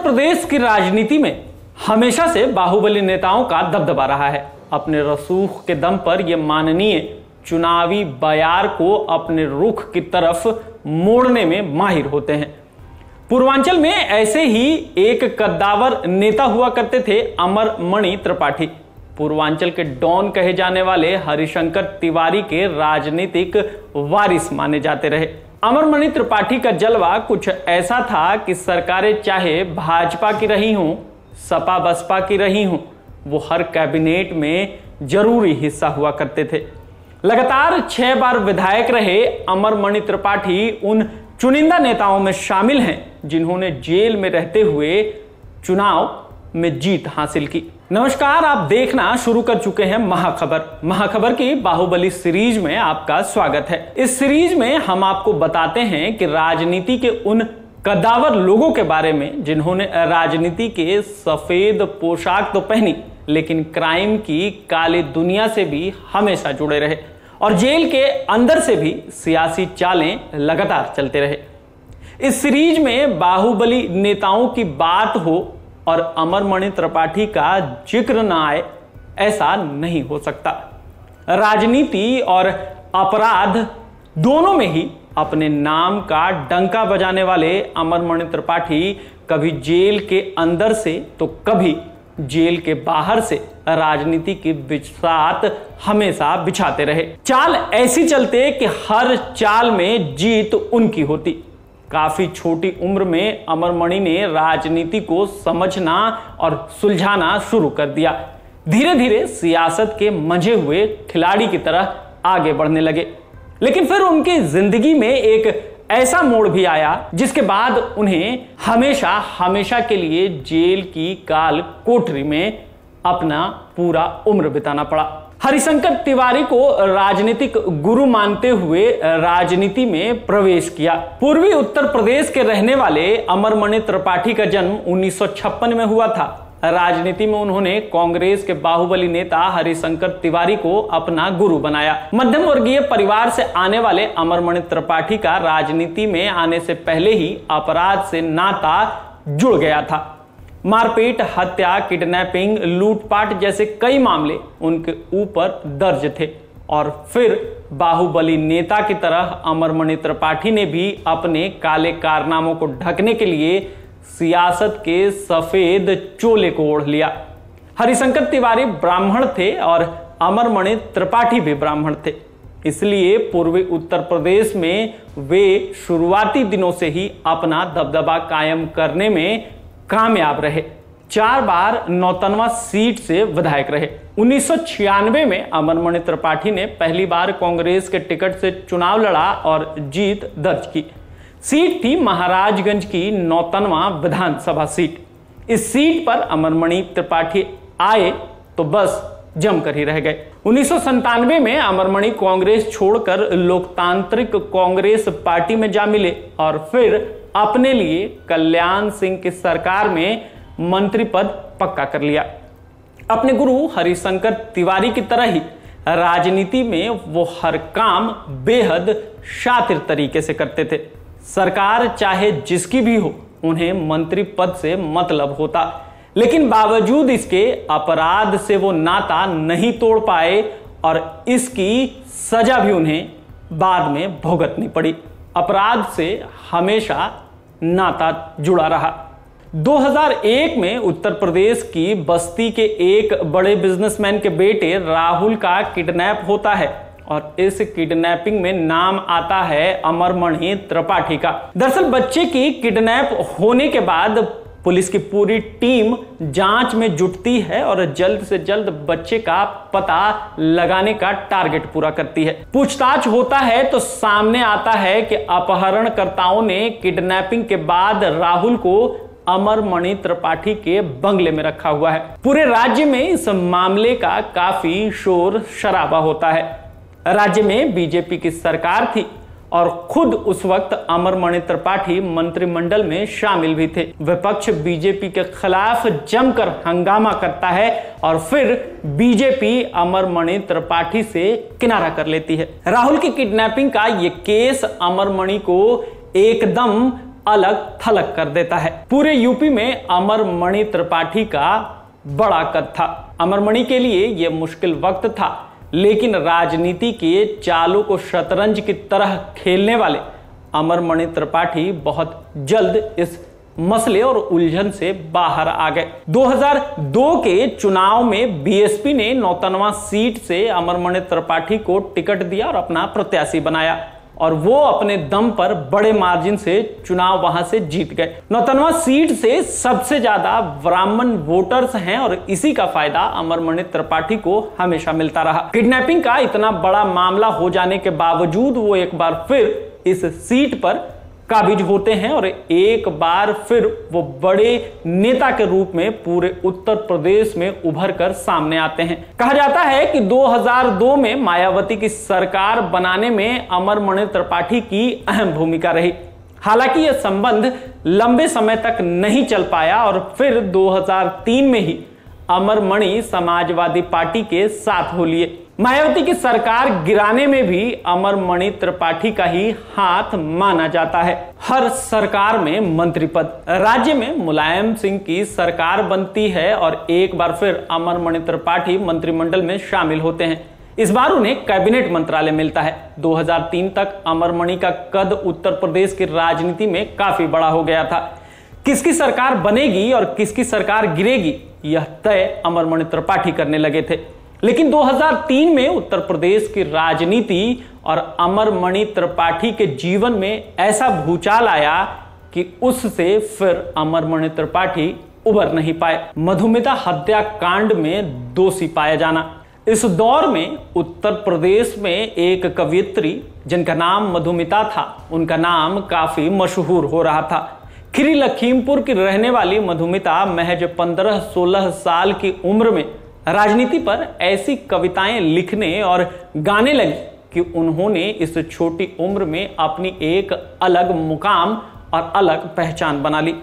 प्रदेश की राजनीति में हमेशा से बाहुबली नेताओं का दबदबा रहा है। अपने रसूख के दम पर ये माननीय चुनावी बयार को अपने रुख की तरफ मोड़ने में माहिर होते हैं। पूर्वांचल में ऐसे ही एक कद्दावर नेता हुआ करते थे अमरमणि त्रिपाठी। पूर्वांचल के डॉन कहे जाने वाले हरिशंकर तिवारी के राजनीतिक वारिस माने जाते रहे। अमरमणि त्रिपाठी का जलवा कुछ ऐसा था कि सरकारें चाहे भाजपा की रही हों, सपा बसपा की रही हों, वो हर कैबिनेट में जरूरी हिस्सा हुआ करते थे। लगातार 6 बार विधायक रहे अमरमणि त्रिपाठी उन चुनिंदा नेताओं में शामिल हैं जिन्होंने जेल में रहते हुए चुनाव में जीत हासिल की। नमस्कार, आप देखना शुरू कर चुके हैं महाखबर की बाहुबली सीरीज में आपका स्वागत है। इस सीरीज में हम आपको बताते हैं कि राजनीति के उन कद्दावर लोगों के बारे में जिन्होंने राजनीति के सफेद पोशाक तो पहनी, लेकिन क्राइम की काली दुनिया से भी हमेशा जुड़े रहे और जेल के अंदर से भी सियासी चालें लगातार चलते रहे। इस सीरीज में बाहुबली नेताओं की बात हो और अमरमणि त्रिपाठी का जिक्र न आए, ऐसा नहीं हो सकता। राजनीति और अपराध दोनों में ही अपने नाम का डंका बजाने वाले अमरमणि त्रिपाठी कभी जेल के अंदर से तो कभी जेल के बाहर से राजनीति की बिसात हमेशा बिछाते रहे। चाल ऐसी चलते कि हर चाल में जीत उनकी होती। काफी छोटी उम्र में अमरमणि ने राजनीति को समझना और सुलझाना शुरू कर दिया। धीरे धीरे सियासत के मंझे हुए खिलाड़ी की तरह आगे बढ़ने लगे। लेकिन फिर उनकी जिंदगी में एक ऐसा मोड़ भी आया जिसके बाद उन्हें हमेशा के लिए जेल की काल कोठरी में अपना पूरा उम्र बिताना पड़ा। हरिशंकर तिवारी को राजनीतिक गुरु मानते हुए राजनीति में प्रवेश किया। पूर्वी उत्तर प्रदेश के रहने वाले अमरमणि त्रिपाठी का जन्म 1956 में हुआ था। राजनीति में उन्होंने कांग्रेस के बाहुबली नेता हरिशंकर तिवारी को अपना गुरु बनाया। मध्यम वर्गीय परिवार से आने वाले अमरमणि त्रिपाठी का राजनीति में आने से पहले ही अपराध से नाता जुड़ गया था। मारपीट, हत्या, किडनैपिंग, लूटपाट जैसे कई मामले उनके ऊपर दर्ज थे और फिर बाहुबली नेता की तरह अमरमणि त्रिपाठी ने भी अपने काले कारनामों को ढकने के लिए सियासत के सफेद चोले को ओढ़ लिया। हरिशंकर तिवारी ब्राह्मण थे और अमरमणि त्रिपाठी भी ब्राह्मण थे, इसलिए पूर्वी उत्तर प्रदेश में वे शुरुआती दिनों से ही अपना दबदबा कायम करने में कामयाब रहे। 4 बार नौतनवा सीट से विधायक रहे। 1996 में अमरमणि त्रिपाठी ने पहली बार कांग्रेस के टिकट से चुनाव लड़ा और जीत दर्ज की। सीट थी महाराजगंज की नौतनवा विधानसभा सीट। इस सीट पर अमरमणि त्रिपाठी आए तो बस जमकर ही रह गए। 1997 में अमरमणि कांग्रेस छोड़कर लोकतांत्रिक कांग्रेस पार्टी में जा मिले और फिर अपने लिए कल्याण सिंह की सरकार में मंत्री पद पक्का कर लिया। अपने गुरु हरिशंकर तिवारी की तरह ही राजनीति में वो हर काम बेहद शातिर तरीके से करते थे। सरकार चाहे जिसकी भी हो, उन्हें मंत्री पद से मतलब होता, लेकिन बावजूद इसके अपराध से वो नाता नहीं तोड़ पाए और इसकी सजा भी उन्हें बाद में भुगतनी पड़ी। अपराध से हमेशा नाता जुड़ा रहा। 2001 में उत्तर प्रदेश की बस्ती के एक बड़े बिजनेसमैन के बेटे राहुल का किडनैप होता है और इस किडनैपिंग में नाम आता है अमरमणि त्रिपाठी का। दरअसल बच्चे की किडनैप होने के बाद पुलिस की पूरी टीम जांच में जुटती है और जल्द से जल्द बच्चे का पता लगाने का टारगेट पूरा करती है। पूछताछ होता है तो सामने आता है कि अपहरणकर्ताओं ने किडनैपिंग के बाद राहुल को अमरमणि त्रिपाठी के बंगले में रखा हुआ है। पूरे राज्य में इस मामले का काफी शोर शराबा होता है। राज्य में बीजेपी की सरकार थी और खुद उस वक्त अमरमणि त्रिपाठी मंत्रिमंडल में शामिल भी थे। विपक्ष बीजेपी के खिलाफ जमकर हंगामा करता है और फिर बीजेपी अमरमणि त्रिपाठी से किनारा कर लेती है। राहुल की किडनैपिंग का यह केस अमरमणि को एकदम अलग थलग कर देता है। पूरे यूपी में अमरमणि त्रिपाठी का बड़ा कद था। अमरमणि के लिए यह मुश्किल वक्त था, लेकिन राजनीति के चालों को शतरंज की तरह खेलने वाले अमरमणि त्रिपाठी बहुत जल्द इस मसले और उलझन से बाहर आ गए। 2002 के चुनाव में बीएसपी ने नौतनवा सीट से अमरमणि त्रिपाठी को टिकट दिया और अपना प्रत्याशी बनाया, और वो अपने दम पर बड़े मार्जिन से चुनाव वहां से जीत गए। नौतनवा सीट से सबसे ज्यादा ब्राह्मण वोटर्स हैं और इसी का फायदा अमरमणि त्रिपाठी को हमेशा मिलता रहा। किडनैपिंग का इतना बड़ा मामला हो जाने के बावजूद वो एक बार फिर इस सीट पर काबिज होते हैं और एक बार फिर वो बड़े नेता के रूप में पूरे उत्तर प्रदेश में उभर कर सामने आते हैं। कहा जाता है कि 2002 में मायावती की सरकार बनाने में अमरमणि त्रिपाठी की अहम भूमिका रही। हालांकि यह संबंध लंबे समय तक नहीं चल पाया और फिर 2003 में ही अमरमणि समाजवादी पार्टी के साथ हो लिए। मायावती की सरकार गिराने में भी अमरमणि त्रिपाठी का ही हाथ माना जाता है। हर सरकार में मंत्री पद। राज्य में मुलायम सिंह की सरकार बनती है और एक बार फिर अमरमणि त्रिपाठी मंत्रिमंडल में शामिल होते हैं। इस बार उन्हें कैबिनेट मंत्रालय मिलता है। 2003 तक अमरमणि का कद उत्तर प्रदेश की राजनीति में काफी बड़ा हो गया था। किसकी सरकार बनेगी और किसकी सरकार गिरेगी, यह तय अमरमणि त्रिपाठी करने लगे थे। लेकिन 2003 में उत्तर प्रदेश की राजनीति और अमरमणि त्रिपाठी के जीवन में ऐसा भूचाल आया कि उससे फिर अमरमणि त्रिपाठी उबर नहीं पाए। मधुमिता हत्याकांड में दोषी पाया जाना। इस दौर में उत्तर प्रदेश में एक कवयित्री जिनका नाम मधुमिता था, उनका नाम काफी मशहूर हो रहा था। खीरी लखीमपुर की रहने वाली मधुमिता महज 15-16 साल की उम्र में राजनीति पर ऐसी कविताएं लिखने और गाने लगी कि उन्होंने इस छोटी उम्र में अपनी एक अलग मुकाम और अलग पहचान बना ली।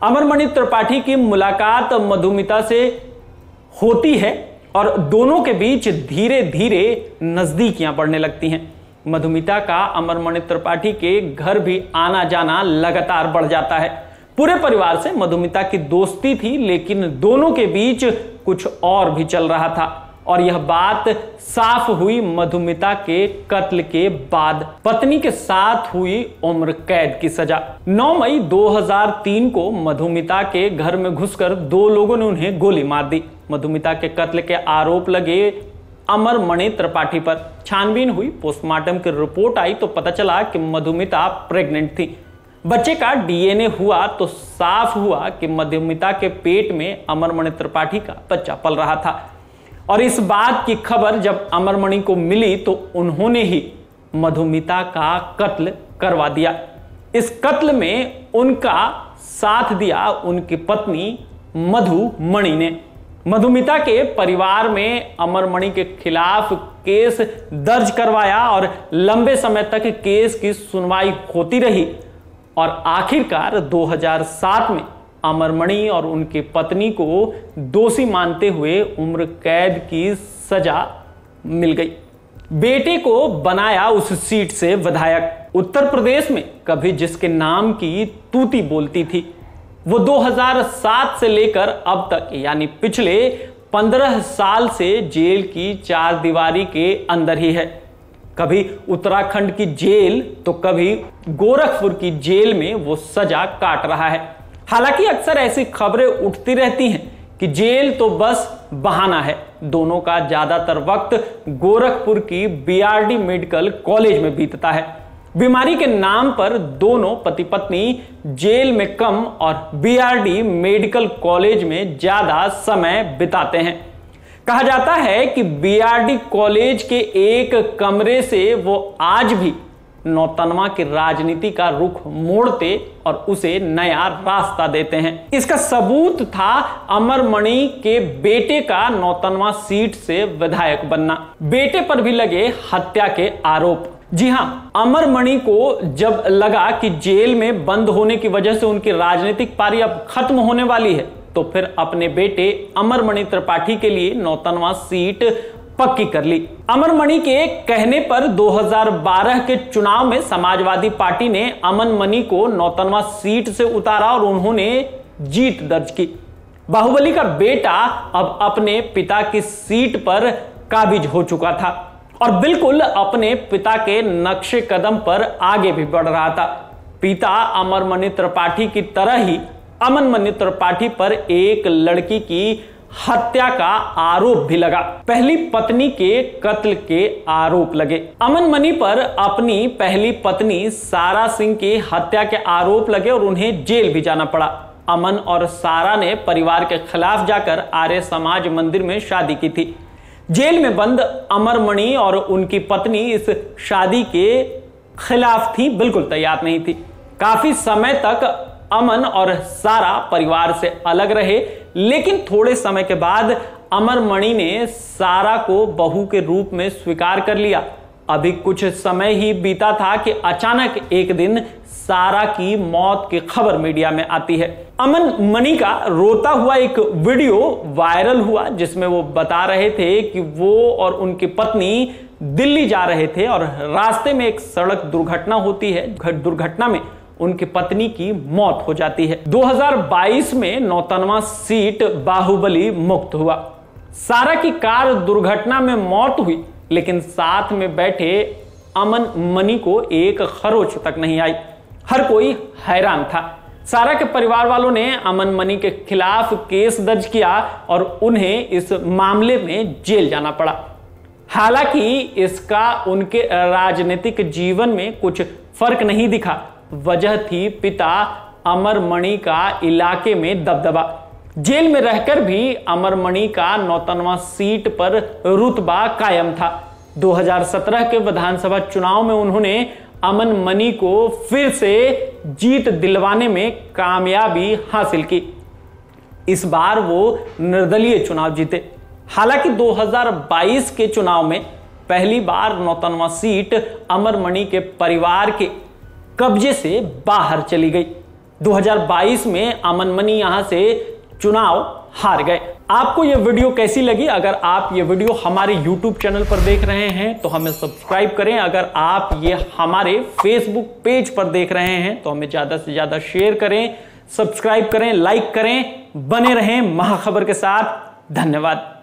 अमरमणि त्रिपाठी की मुलाकात मधुमिता से होती है और दोनों के बीच धीरे धीरे नजदीकियां बढ़ने लगती हैं। मधुमिता का अमरमणि त्रिपाठी के घर भी आना जाना लगातार बढ़ जाता है। पूरे परिवार से मधुमिता की दोस्ती थी, लेकिन दोनों के बीच कुछ और भी चल रहा था और यह बात साफ हुई मधुमिता के कत्ल के बाद। पत्नी के साथ हुई उम्र कैद की सजा। 9 मई 2003 को मधुमिता के घर में घुसकर 2 लोगों ने उन्हें गोली मार दी। मधुमिता के कत्ल के आरोप लगे अमरमणि त्रिपाठी पर। छानबीन हुई, पोस्टमार्टम की रिपोर्ट आई तो पता चला कि मधुमिता प्रेग्नेंट थी। बच्चे का डीएनए हुआ तो साफ हुआ कि मधुमिता के पेट में अमरमणि त्रिपाठी का बच्चा पल रहा था। और इस बात की खबर जब अमरमणि को मिली तो उन्होंने ही मधुमिता का कत्ल करवा दिया। इस कत्ल में उनका साथ दिया उनकी पत्नी मधुमणि ने। मधुमिता के परिवार में अमरमणि के खिलाफ केस दर्ज करवाया और लंबे समय तक केस की सुनवाई होती रही और आखिरकार 2007 में अमरमणि और उनकी पत्नी को दोषी मानते हुए उम्र कैद की सजा मिल गई। बेटे को बनाया उस सीट से विधायक। उत्तर प्रदेश में कभी जिसके नाम की तूती बोलती थी, वो 2007 से लेकर अब तक यानी पिछले 15 साल से जेल की 4 दीवारी के अंदर ही है। कभी उत्तराखंड की जेल तो कभी गोरखपुर की जेल में वो सजा काट रहा है। हालांकि अक्सर ऐसी खबरें उठती रहती हैं कि जेल तो बस बहाना है। दोनों का ज्यादातर वक्त गोरखपुर की बीआरडी मेडिकल कॉलेज में बीतता है। बीमारी के नाम पर दोनों पति पत्नी जेल में कम और बीआरडी मेडिकल कॉलेज में ज्यादा समय बिताते हैं। कहा जाता है कि बीआरडी कॉलेज के एक कमरे से वो आज भी नौतनवा की राजनीति का रुख मोड़ते और उसे नया रास्ता देते हैं। इसका सबूत था अमरमणि के बेटे का नौतनवा सीट से विधायक बनना। बेटे पर भी लगे हत्या के आरोप। जी हां, अमरमणि को जब लगा कि जेल में बंद होने की वजह से उनकी राजनीतिक पारी अब खत्म होने वाली है, तो फिर अपने बेटे अमरमणि त्रिपाठी के लिए नौतनवा सीट पक्की कर ली। अमर मणि के कहने पर 2012 के चुनाव में समाजवादी पार्टी ने अमन मणि को 99वां सीट से उतारा और उन्होंने जीत दर्ज की। बाहुबली का बेटा अब अपने पिता की सीट पर काबिज हो चुका था और बिल्कुल अपने पिता के नक्शे कदम पर आगे भी बढ़ रहा था। पिता अमर मणि त्रिपाठी की तरह ही अमन मणि त्रिपाठी पर एक लड़की की हत्या का आरोप भी लगा। पहली पत्नी के कत्ल के आरोप लगे। अमन मणि पर अपनी पहली पत्नी सारा सिंह की हत्या के आरोप लगे और उन्हें जेल भी जाना पड़ा। अमन और सारा ने परिवार के खिलाफ जाकर आर्य समाज मंदिर में शादी की थी। जेल में बंद अमर मणि और उनकी पत्नी इस शादी के खिलाफ थी, बिल्कुल तैयार नहीं थी। काफी समय तक अमन और सारा परिवार से अलग रहे, लेकिन थोड़े समय के बाद अमर मणि ने सारा को बहू के रूप में स्वीकार कर लिया। अभी कुछ समय ही बीता था कि अचानक एक दिन सारा की मौत की खबर मीडिया में आती है। अमन मणि का रोता हुआ एक वीडियो वायरल हुआ जिसमें वो बता रहे थे कि वो और उनकी पत्नी दिल्ली जा रहे थे और रास्ते में एक सड़क दुर्घटना होती है। दुर्घटना में उनकी पत्नी की मौत हो जाती है। 2022 में 99वां सीट बाहुबली मुक्त हुआ। सारा की कार दुर्घटना में मौत हुई, लेकिन साथ में बैठे अमन मणि को एक खरोच तक नहीं आई। हर कोई हैरान था। सारा के परिवार वालों ने अमन मणि के खिलाफ केस दर्ज किया और उन्हें इस मामले में जेल जाना पड़ा। हालांकि इसका उनके राजनीतिक जीवन में कुछ फर्क नहीं दिखा। वजह थी पिता अमर मणि का इलाके में दबदबा। जेल में रहकर भी अमर मणि का 99वां सीट पर रुतबा कायम था। 2017 के विधानसभा चुनाव में उन्होंने अमन मणि को फिर से जीत दिलवाने में कामयाबी हासिल की। इस बार वो निर्दलीय चुनाव जीते। हालांकि 2022 के चुनाव में पहली बार 99वां सीट अमर मणि के परिवार के कब्जे से बाहर चली गई। 2022 में अमन मणि यहां से चुनाव हार गए। आपको यह वीडियो कैसी लगी? अगर आप ये वीडियो हमारे YouTube चैनल पर देख रहे हैं तो हमें सब्सक्राइब करें। अगर आप ये हमारे Facebook पेज पर देख रहे हैं तो हमें ज्यादा से ज्यादा शेयर करें, सब्सक्राइब करें, लाइक करें। बने रहें महाखबर के साथ। धन्यवाद।